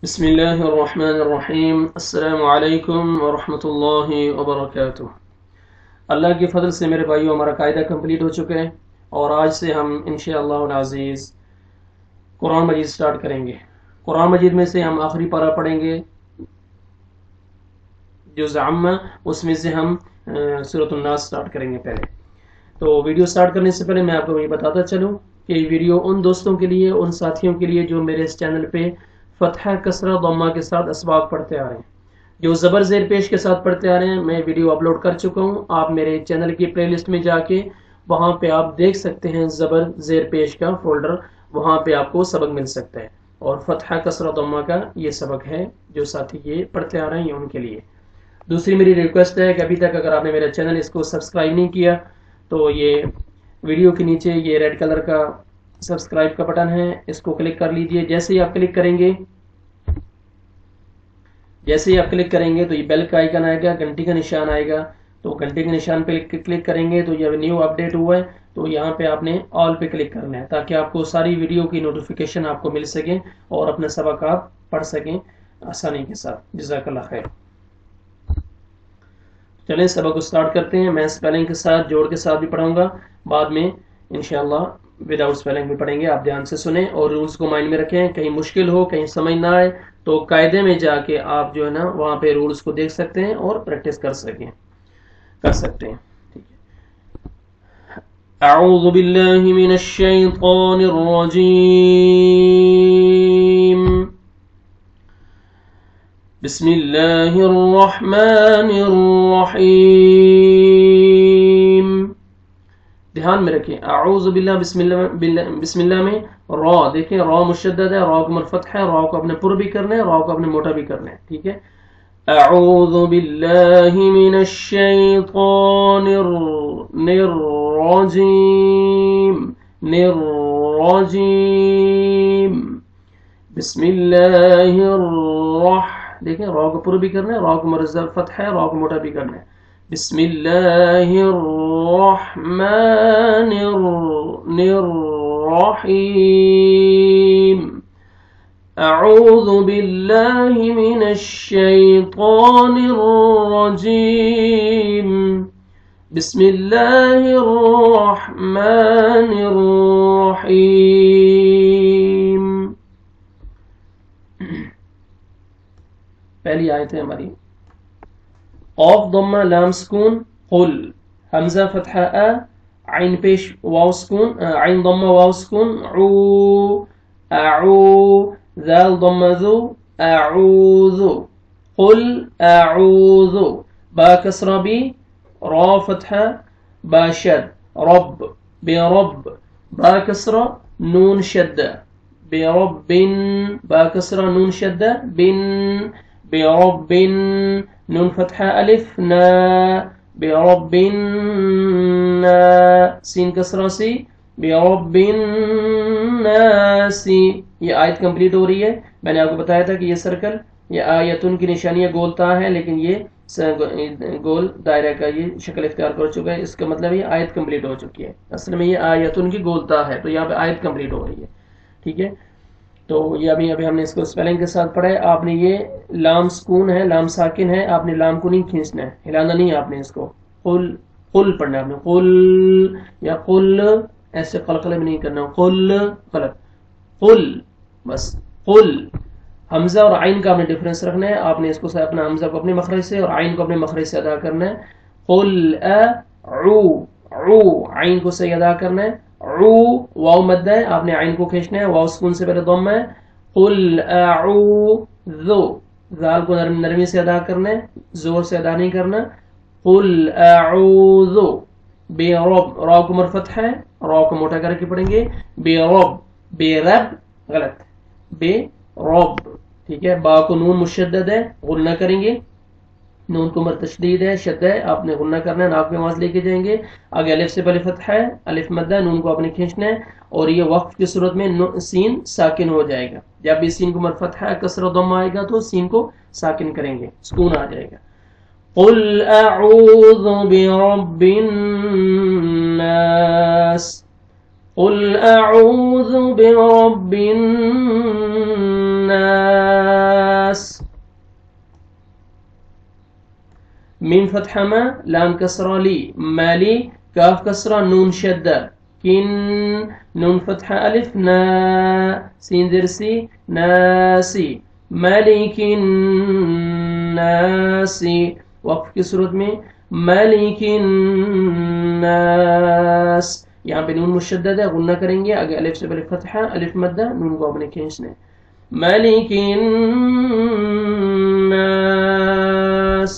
بسم اللہ الرحمن الرحیم السلام علیکم ورحمۃ اللہ وبرکاتہ۔ اللہ کے فضل سے میرے بھائیوں ہمارا قاعدہ کمپلیٹ ہو چکا ہے اور آج سے ہم انشاءاللہ العزیز قرآن مجید سٹارٹ کریں گے۔ قرآن مجید میں سے ہم آخری پارہ پڑھیں گے جزء عامہ، اس میں سے ہم سورۃ الناس سٹارٹ کریں گے پہلے۔ تو ویڈیو سٹارٹ کرنے سے پہلے میں آپ کو یہ بتاتا چلوں کہ یہ ویڈیو ان دوستوں کے لیے، ان ساتھیوں کے لیے جو میرے اس چینل پہ فتحہ کسرہ ضمہ کے ساتھ اسباق پڑھتے آ رہے ہیں، جو زبر زیر پیش کے ساتھ پڑھتے آ رہے ہیں۔ میں ویڈیو اپلوڈ کر چکا ہوں، آپ میرے چینل کی پلے لسٹ میں جا کے وہاں پہ آپ دیکھ سکتے ہیں زبر زیر پیش کا فولڈر، وہاں پہ آپ کو سبق مل سکتا ہے۔ اور فتحہ کسرہ ضمہ کا یہ سبق ہے، جو ساتھی یہ پڑھتے آ رہے ہیں یہ ان کے لیے۔ دوسری میری ریکویسٹ ہے کہ ابھی تک اگر آپ نے میرا چینل اس کو سبسکرائب نہیں کیا تو یہ ویڈیو کے نیچے یہ ریڈ کلر کا سبسکرائب کا بٹن ہے، اس کو کلک کر لیجئے۔ جیسے ہی آپ کلک کریں گے تو یہ بیل کا آئیکن آئے گا، گھنٹی کا نشان آئے گا، تو گھنٹی کے نشان پہ کلک کریں گے تو یہ نیو اپڈیٹ ہوا ہے، تو یہاں پہ آپ نے آل پہ کلک کرنا ہے تاکہ آپ کو ساری ویڈیو کی نوٹیفیکیشن آپ کو مل سکے اور اپنا سبق آپ پڑھ سکیں آسانی کے ساتھ۔ جزاک اللہ خیر۔ چلیں سبق کو سٹارٹ کرتے ہیں۔ میں سپیلنگ کے ساتھ، جوڑ کے ساتھ بھی پڑھاؤں گا، بعد میں انشاءاللہ وداؤٹ سپیلنگ بھی پڑھیں گے۔ آپ دھیان سے سنیں اور رولز کو مائنڈ میں رکھیں، کہیں مشکل ہو، کہیں سمجھ نہ آئے تو قاعدے میں جا کے آپ جو ہے نا وہاں پہ رولز کو دیکھ سکتے ہیں اور پریکٹس کر سکتے ہیں۔ اعوذ باللہ من الشیطان الرجیم، بسم اللہ الرحمن الرحیم۔ دھیان میں رکھیں، اعوذ باللہ، بسم اللہ میں را، دیکھیں را مشدد ہے، را کو مرفتح ہے، را کو اپنے پر بھی کرنا ہے، را کو اپنے موٹا بھی کرنا ہے، ٹھیک ہے۔ اعوذ باللہ من الشیطان الرجیم، بسم اللہ دیکھیں را کو پر بھی کرنا ہے، را کو مرزب فتح ہے، را کو موٹا بھی کرنا ہے۔ بسم اللہ الرحمن الرحیم، اعوذ باللہ من الشیطان الرجیم، بسم اللہ الرحمن الرحیم۔ پہلی آیت ہے ہماری، قاف ضمہ لام سکون قل، حمزہ فتحہ ا، عین پیش واو سکون، عین ضمہ واو سکون عو، اعو، ذال ضمہ ذو، اعوذ، قل اعوذ، با کسرہ بی، را فتحہ با شد، رب، برب، با کسرہ نون شدہ، برب، با کسرہ نون شدہ، بن، برب، نون فتحہ الف، نا، برب نا، سین کسرہ سی، برب الناس۔ یہ آیت کمپلیٹ ہو رہی ہے۔ میں نے آپ کو بتایا تھا کہ یہ سرکل، یہ آیتن کی نشانیاں گولتا ہے، لیکن یہ گول دائرہ کا یہ شکل اختیار کر چکا ہے، اس کا مطلب یہ آیت کمپلیٹ ہو چکی ہے۔ اصل میں یہ آیتن کی گولتا ہے، تو یہاں پہ آیت کمپلیٹ ہو رہی ہے، ٹھیک ہے۔ تو یہ ابھی ہم نے اس کو سپیلنگ کے ساتھ پڑھا ہے۔ آپ نے یہ لام سکون ہے، لام ساکن ہے، آپ نے لام کو نہیں کھینچنا ہے، ہلانا نہیں ہے آپ نے اس کو۔ قل پڑھنا ہے آپ نے، قل یا قل، ایسے قلقلے میں نہیں کرنا، قل غلط، قل بس، قل۔ حمزہ اور عین کا آپ نے ڈفرنس رکھنا ہے، آپ نے اس کو اپنا حمزہ کو اپنے مخرج سے اور عین کو اپنے مخرج سے ادا کرنا ہے۔ قل اعو، عو، عین کو صحیح ادا کرنا ہے، عو، واو مد ہے، آپ نے عین کو کھینچنا ہے، واو سکون سے پہلے ضم ہے۔ قل اعوذ، ذال کو نرمی سے ادا کرنا ہے، زور سے ادا نہیں کرنا۔ قل اعوذ برب، را کو مرفتح ہے، را کو موٹا کر کے پڑھیں گے، برب، برب غلط، برب، ٹھیک ہے۔ با کو نون مشدد ہے، غنہ کریں گے، نون کو مر تشدید ہے، شد ہے، آپ نے غنہ کرنا ہے، ناک پہ آواز لے کے جائیں گے۔ آگے الف سے پہلے فتح ہے، الف مد ہے، نون کو آپ نے کھینچنا ہے، اور یہ وقف کی صورت میں سین ساکن ہو جائے گا۔ جب بھی سین کو مر فتح کسرہ ضمہ آئے گا تو سین کو ساکن کریں گے، سکون آ جائے گا۔ قل اعوذ برب الناس، قل اعوذ برب الناس، میم فتحہ ما لام کسرہ لی مالی کاف کسرہ نون شدہ کن نون فتحہ الف نا سین زیر سی ناسی مالک الناسی وقف کی صورت میں مالک الناس یہاں پہ نون مشدد ہے غنہ کریں گے اگر الف سے پہلے فتحہ الف مدہ نون کو اپنے کھینچنے مالک الناس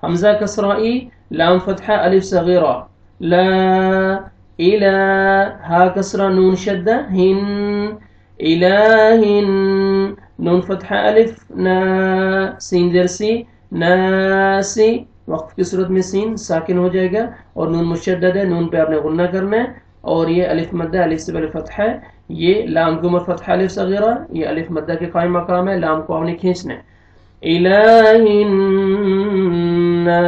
حمزہ کسرائی لام فتحہ الف صغیرہ لا الہ ہا کسرہ نون شدہ ہن الہ نون فتحہ الف نا سین زیر سی ناسی وقف کی صورت میں سین ساکن ہو جائے گا اور نون مشدد ہے نون پہ آپ نے غنہ کرنا ہے اور یہ الف مدہ الف سے پہلے فتحہ ہے یہ لام کے عمر فتحہ الف صغیرہ یہ الف مدہ کے قائم مقام ہے لام کو آپ نے کھینچنا ہے الہ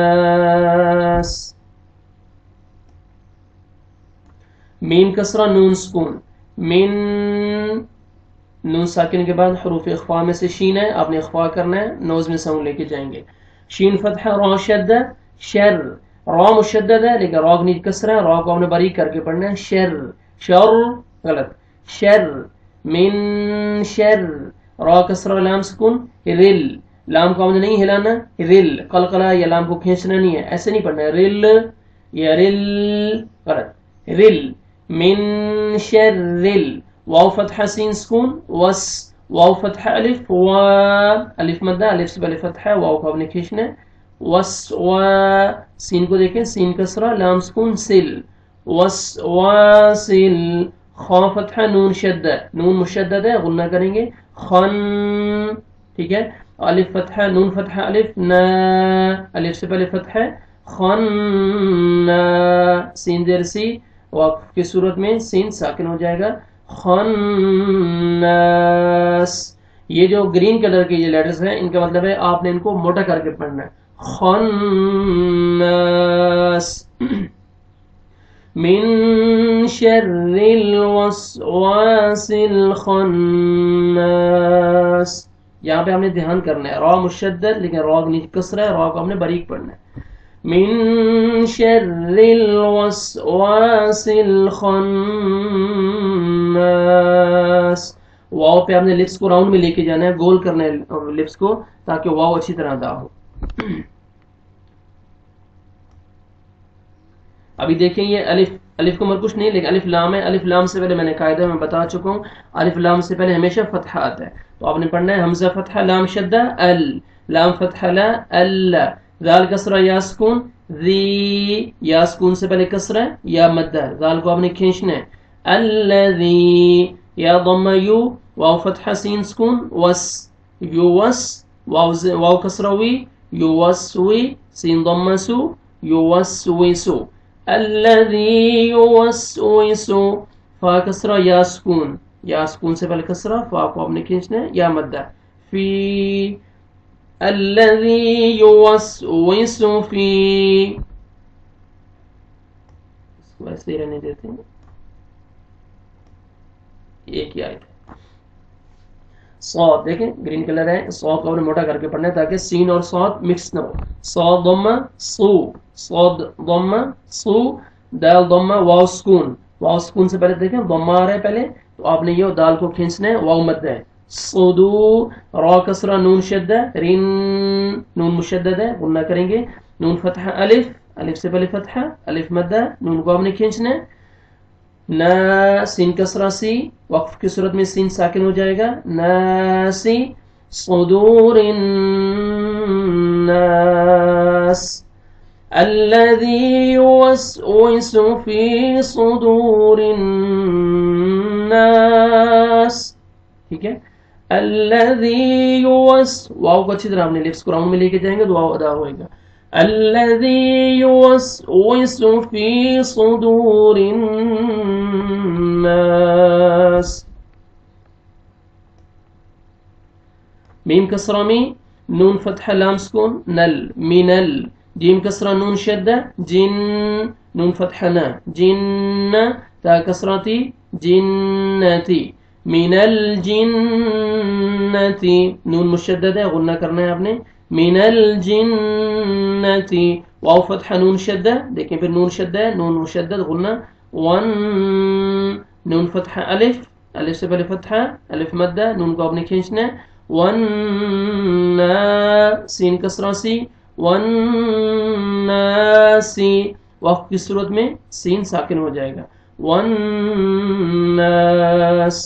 الناس میم کسرہ نون سکون من نون ساکن کے بعد حروف اخفاء میں سے شین ہے آپ نے اخفاء کرنا ہے نوز میں ساؤنڈ لے کے جائیں گے شین فتحہ را شدہ شر را مشدد ہے لیکن را نیچ کسرہ ہے را کو آپ نے باریک کر کے پڑھنا ہے شر شر غلط شر من شر را کسرہ لام سکون رل لام کو آپ نے نہیں ہلانا رل قلقلہ یا لام کو کھینچنا نہیں ہے ایسے نہیں پڑھنا ہے رل یا رل غلط رل من شر رل واو فتحہ سین سکون وس واو فتحہ الف و الف مدہ الف سے پہلے فتحہ واو کو آپ نے کھینچنا ہے وس و سین کو دیکھیں سین کسرہ لام سکون سل وس واسل خا فتحہ نون شدہ نون مشدد ہے غنہ کریں گے خن ٹھیک ہے الف فتحہ نون فتحہ الف نا الف سے پہلے فتحہ خن سین دیر سی وقف کی صورت میں سین ساکن ہو جائے گا خناس یہ جو گرین کلر کے یہ لیٹرز ہیں ان کا مطلب ہے آپ نے ان کو موٹا کر کے پڑھنا ہے خناس من شر الوسواس الخناس یہاں پہ ہم نے دھیان کرنا ہے را مشدد لیکن را نیچے کسرہ ہے را کو ہم نے باریک پڑھنا ہے من شر الوسواس الخناس واو پہ آپ نے لپس کو راؤنڈ میں لے کے جانا ہے گول کرنا ہے لپس کو تاکہ واو اچھی طرح ادا ہو ابھی دیکھیں یہ الف کو مرکوش نہیں لیکن الف لام ہے الف لام سے پہلے میں نے قاعدہ میں بتا چکا ہوں الف لام سے پہلے ہمیشہ فتحہ آتا ہے تو آپ نے پڑھنا ہے حمزہ فتحہ لام شدہ ال لام فتحہ لا ال ذال کسرہ یا سکون ذی یا سکون سے پہلے کسرہ یا مدہ ذال کو آپ نے کھینچنا ہے الذی یا ضمہ یو واو فتحہ سین سکون وس یو وس واو کسرہ وی یو وس وی سین ضمہ سو یو وس وی سو الذی یوسوس فا کسرہ یا سکون سے پہلے کسرہ فا کو آپ نے کھینچنا ہے یا مدہ فی الذی یوسوس فی اس کو ایسے ہی رہنے دیتے ہیں ایک ہی آیت ہے صاد دیکھیں گرین کلر ہے صاد کو موٹا کر کے پڑھنا ہے تاکہ سین اور صاد مکس نہ ہو صاد ضمہ صو صاد ضمہ صو دال ضمہ واو سکون سے پہلے دیکھیں ضمہ آ رہا ہے پہلے تو آپ نے یہ دال کو کھینچنا ہے واو مدہ ہے صدو را کسرہ نون شدہ رین نون مشدد ہے غنہ کریں گے نون فتحہ الف سے پہلے فتحہ الف مدہ نون کو آپ نے کھینچنا ہے نا سین کسرہ سی وقف کی صورت میں سین ساکن ہو جائے گا ناسی صدور الناس الذی یوسوس فی صدور الناس ٹھیک ہے الذی واو کو اچھی طرح اپنے لپس کو راؤنڈ میں لے کے جائیں گے تو واو ادا ہوئے گا الذی یوسوس فی صدور الناس میم کسرہ می نون فتح لام سکون نل منل جیم کسرہ نون شدہ جن نون فتح نا جن تا کسرہ تی جنتی من الجنتی نون مشدد ہے غنہ کرنا ہے آپ نے من الجنتی واو فتح نون شدہ دیکھیں پھر نون شدہ ہے نون مشدد غنہ ون نون فتح الف الف سے پہلے فتح الف مدہ نون کو آپ نے کھینچنا ہے ون سین کسرہ سی ون سی وقت کی صورت میں سین ساکن ہو جائے گا والناس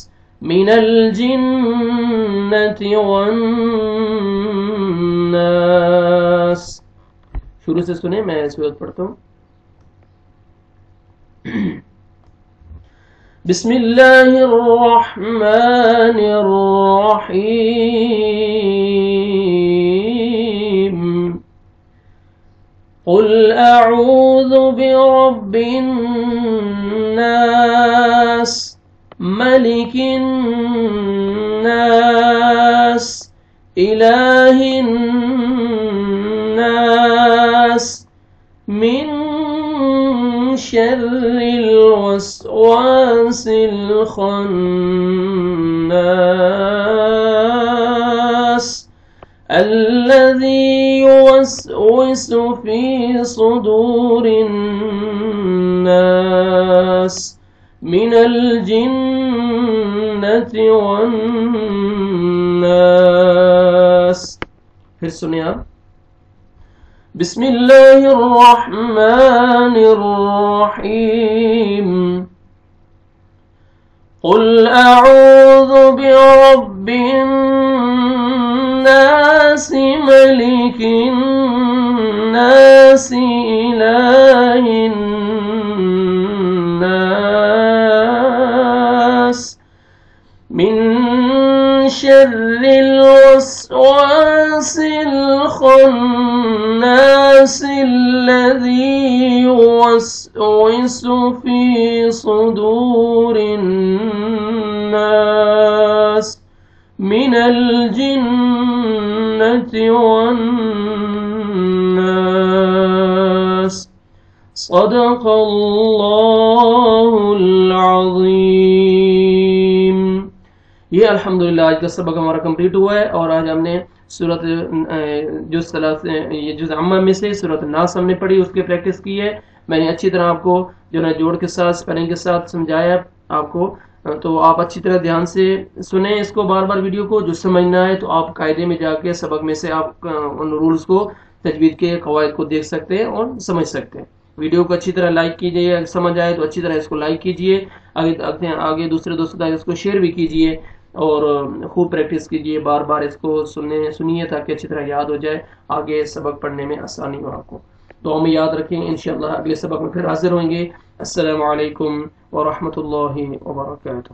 من الجنة والناس شروع سے سنیں میں سورت پڑھتا ہوں بسم اللہ الرحمن الرحیم قل اعوذ برب الناس ملك الناس إله الناس من شر الوسواس الخناس الذي يوسوس في صدور الناس من الجنة والناس پھر سنیں آپ بسم اللہ الرحمن الرحیم قل اعوذ برب الناس ملك الناس إله الناس من شر الوسواس الخناس الذي يوسوس في صدور الناس من الجنة والناس صدق اللہ العظیم. یہ الحمدللہ آج کا سبق ہمارا کمپلیٹ ہوا ہے اور آج ہم نے سورۃ جز عامہ میں سے سورۃ الناس ہم نے پڑھی اس کی پریکٹس کی ہے. میں نے اچھی طرح آپ کو جو ہے جوڑ کے ساتھ اسپیلنگ کے ساتھ سمجھایا آپ کو تو آپ اچھی طرح دھیان سے سنیں اس کو بار بار ویڈیو کو جو سمجھنا ہے تو آپ قاعدے میں جا کے سبق میں سے آپ ان رولز کو تجوید کے قواعد کو دیکھ سکتے ہیں اور سمجھ سکتے ہیں. ویڈیو کو اچھی طرح لائک کیجیے اگر سمجھ آئے تو اچھی طرح اس کو لائک کیجیے آگے دوسرے دوستوں تک اس کو شیئر بھی کیجیے اور خوب پریکٹس کیجیے بار بار اس کو سنیے تاکہ اچھی طرح یاد ہو جائے آگے سبق پڑھنے میں آسانی ہو آپ کو. تو ہمیں یاد رکھیں انشاءاللہ اگلے سبق میں پھر حاضر ہوئیں گے. السلام علیکم ورحمۃ اللہ وبرکاتہ.